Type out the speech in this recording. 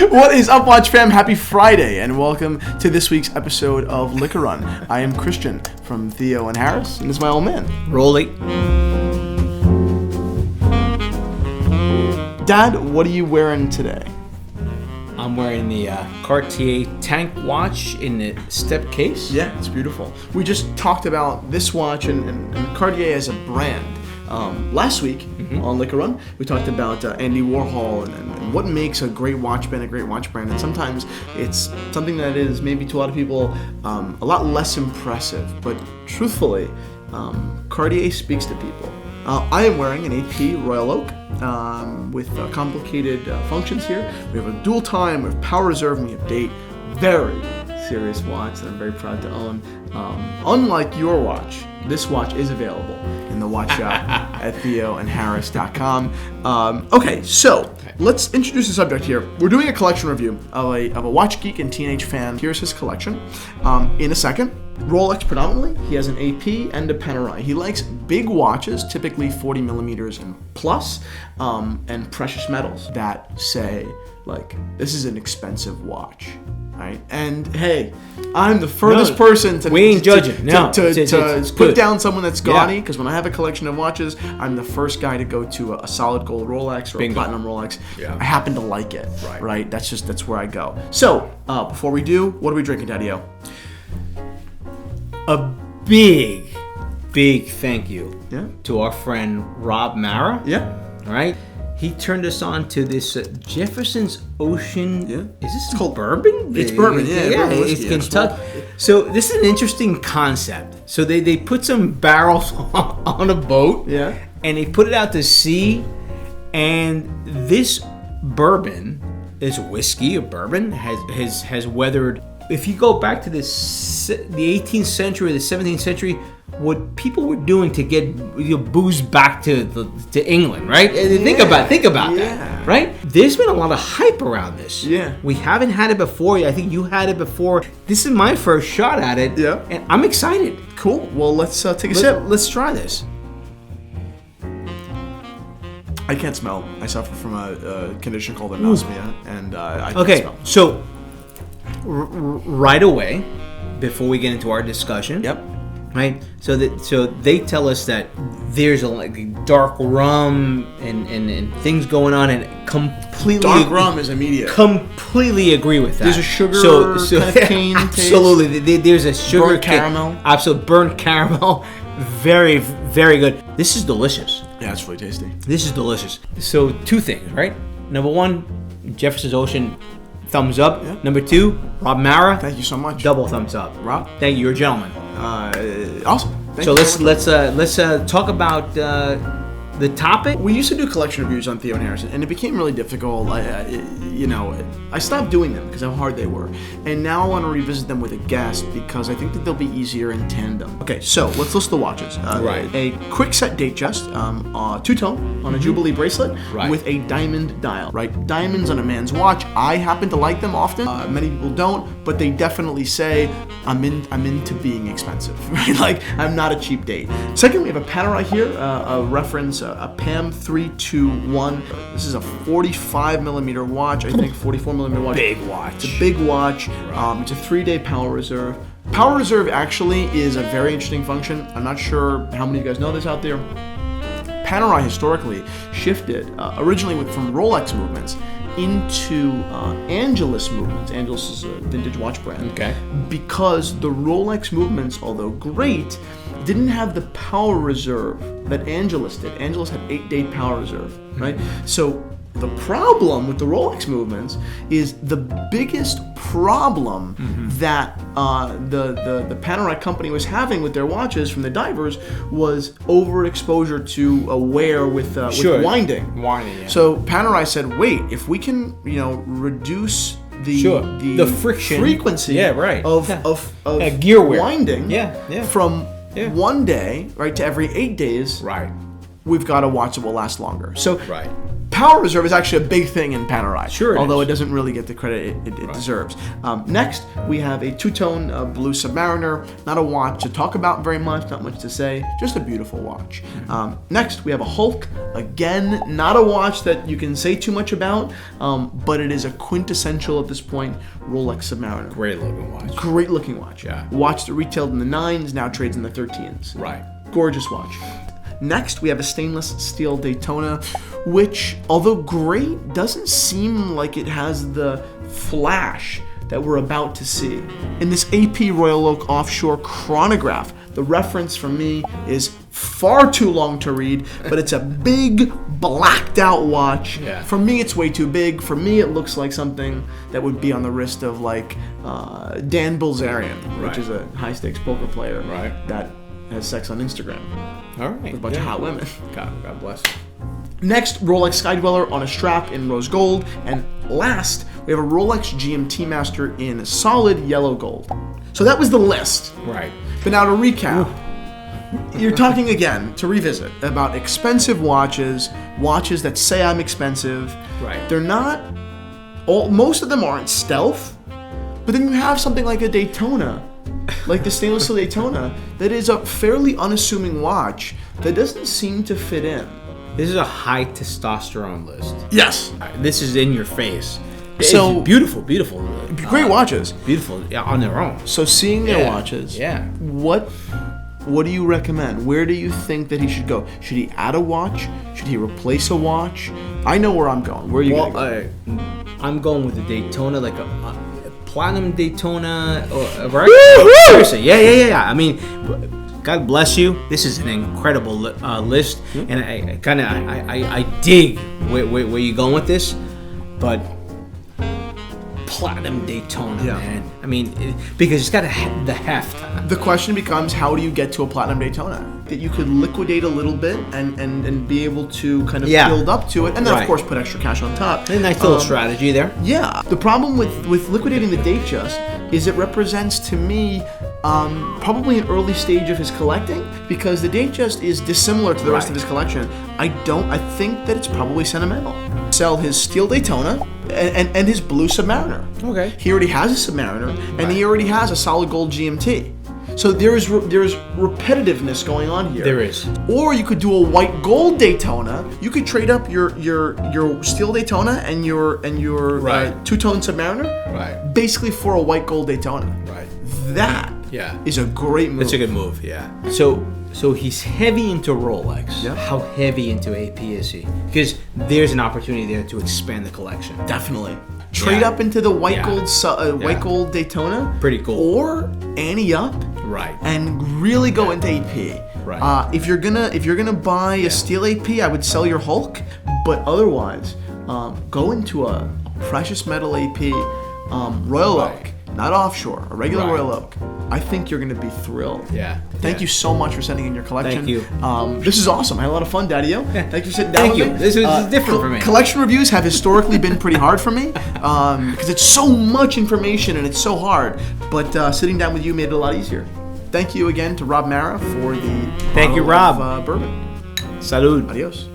What is up, Watch fam? Happy Friday, and welcome to this week's episode of Liquor Run. I am Christian from Theo and Harris, and this is my old man, Rolly. Dad, what are you wearing today? I'm wearing the Cartier tank watch in the step case. Yeah, it's beautiful. We just talked about this watch and Cartier as a brand. Last week on Liquor Run, we talked about Andy Warhol and what makes a great watch band a great watch brand. And sometimes it's something that is maybe to a lot of people a lot less impressive. But truthfully, Cartier speaks to people. I am wearing an AP Royal Oak with complicated functions here. We have a dual time, we have power reserve, and we have date. Very serious watch that I'm very proud to own. Unlike your watch, this watch is available in the watch shop at theoandharris.com. Okay, so let's introduce the subject here. We're doing a collection review of a watch geek and teenage fan. Here's his collection. In a second, Rolex predominantly. He has an AP and a Panerai. He likes big watches, typically 40 millimeters and plus, and precious metals that say, like, this is an expensive watch. Right? And hey, I'm the furthest person to we ain't judging. To put down someone that's gaudy, because when I have a collection of watches, I'm the first guy to go to a solid gold Rolex or a platinum Rolex. Yeah. I happen to like it. Right? That's where I go. So before we do, what are we drinking, Daddy-O? A big thank you to our friend Rob Mara. Yeah. All right. He turned us on to this Jefferson's Ocean. Yeah. Is this called bourbon? It's bourbon, yeah. It's Kentucky. So this is an interesting concept. So they put some barrels on a boat. Yeah. And they put it out to sea. And this bourbon, this whiskey or bourbon, has weathered. If you go back to the 18th century, the 17th century, what people were doing to get booze back to England, right? Think about that, right? There's been a lot of hype around this. Yeah. We haven't had it before. I think you had it before. This is my first shot at it. Yeah. And I'm excited. Cool. Well, let's take a sip. Let's try this. I can't smell. I suffer from a condition called anosmia, and I can't smell. So right away, before we get into our discussion. Yep. Right, so they tell us that there's a dark rum and things going on, and completely dark rum is immediate. Completely agree with that. There's a sugar kind of cane absolutely. taste. There's a sugar burnt caramel. Absolutely, burnt caramel. Very, very good. This is delicious. Yeah, it's really tasty. This is delicious. So two things, right? Number one, Jefferson's Ocean. Thumbs up. Yeah. Number two, Rob Mara. Thank you so much. Double thumbs up. Rob, thank you. You're a gentleman. Awesome. So let's talk about the topic. We used to do collection reviews on Theo and Harris, and it became really difficult. I stopped doing them because of how hard they were, and now I want to revisit them with a guest because I think that they'll be easier in tandem. Okay, so let's list the watches. Right. A quickset Datejust, two-tone on a Jubilee bracelet with a diamond dial. Right, diamonds on a man's watch. I happen to like them often. Many people don't, but they definitely say I'm into being expensive. Right, like I'm not a cheap date. Second, we have a Panerai here, a reference. A PAM321. This is a 45 millimeter watch. I think 44 millimeter watch. Big watch. It's a big watch. It's a 3-day power reserve. Power reserve actually is a very interesting function. I'm not sure how many of you guys know this out there. Panerai historically shifted originally from Rolex movements into Angelus movements. Angelus is a vintage watch brand. Okay. Because the Rolex movements, although great, didn't have the power reserve that Angelus did. Angelus had 8-day power reserve, right? So the problem with the Rolex movements is the biggest problem that the Panerai company was having with their watches from the divers was overexposure to wear with winding. Winding, yeah. So Panerai said, wait, if we can, reduce the friction frequency of gear wear winding from 1 day to every 8 days, we've got a watch that will last longer. So power reserve is actually a big thing in Panerai. Sure it although is. it doesn't really get the credit it deserves. Next, we have a two-tone blue Submariner. Not a watch to talk about very much, not much to say, just a beautiful watch. Next, we have a Hulk. Again, not a watch that you can say too much about, but it is a quintessential at this point Rolex Submariner. Great looking watch. Great looking watch. Yeah. Watch that retailed in the 9s, now trades in the 13s. Right. Gorgeous watch. Next, we have a stainless steel Daytona, which, although great, doesn't seem like it has the flash that we're about to see. In this AP Royal Oak Offshore Chronograph, the reference for me is far too long to read, but it's a big, blacked out watch. Yeah. For me, it's way too big. For me, it looks like something that would be on the wrist of like Dan Bilzerian, which Right. is a high stakes poker player that has sex on Instagram All right. with a bunch of hot women. God bless you. Next, Rolex Skydweller on a strap in rose gold. And last, we have a Rolex GMT Master in solid yellow gold. So that was the list. Right. But now to recap, you're talking again, to revisit, about expensive watches that say I'm expensive. Right. They're not, most of them aren't stealth, but then you have something like a Daytona, like the stainless steel Daytona, that is a fairly unassuming watch that doesn't seem to fit in. This is a high testosterone list. Yes. This is in your face. So- It's beautiful. Great watches. Beautiful on their own. So seeing their watches, Yeah. what do you recommend? Where do you think that he should go? Should he add a watch? Should he replace a watch? I know where I'm going. Where are you going? I'm going with the Daytona, like a platinum Daytona. Woo-hoo! Seriously, yeah. I mean, God bless you. This is an incredible list, and I dig where you're going with this, but platinum Daytona, man. I mean, because it's got the heft. The question becomes, how do you get to a platinum Daytona? That you could liquidate a little bit and be able to kind of build up to it, and then of course put extra cash on top. A nice little strategy there. Yeah. The problem with liquidating the Datejust is it represents to me probably an early stage of his collecting, because the Datejust is dissimilar to the rest of his collection. I think that it's probably sentimental. Sell his steel Daytona and his blue Submariner. Okay. He already has a Submariner, and he already has a solid gold GMT. So there's repetitiveness going on here. There is. Or you could do a white gold Daytona. You could trade up your steel Daytona and your two-tone Submariner, basically for a white gold Daytona. Right. That is a great move. It's a good move, yeah. So he's heavy into Rolex. Yeah. How heavy into AP is he? Because there's an opportunity there to expand the collection. Definitely. Trade up into the white gold Daytona. Pretty cool. Or ante up. Right. And really go into AP. Right. If you're gonna buy a steel AP, I would sell your Hulk. But otherwise, go into a precious metal AP, Royal Oak, not Offshore, a regular Royal Oak. I think you're gonna be thrilled. Yeah. Thank you so much for sending in your collection. Thank you. This is awesome. I had a lot of fun, Daddy-O. Thank you for sitting down with me. This is different for me. Collection reviews have historically been pretty hard for me because it's so much information and it's so hard. But sitting down with you made it a lot easier. Thank you again to Rob Mara for the Thank you, bottle Rob. of bourbon. Salud. Adios.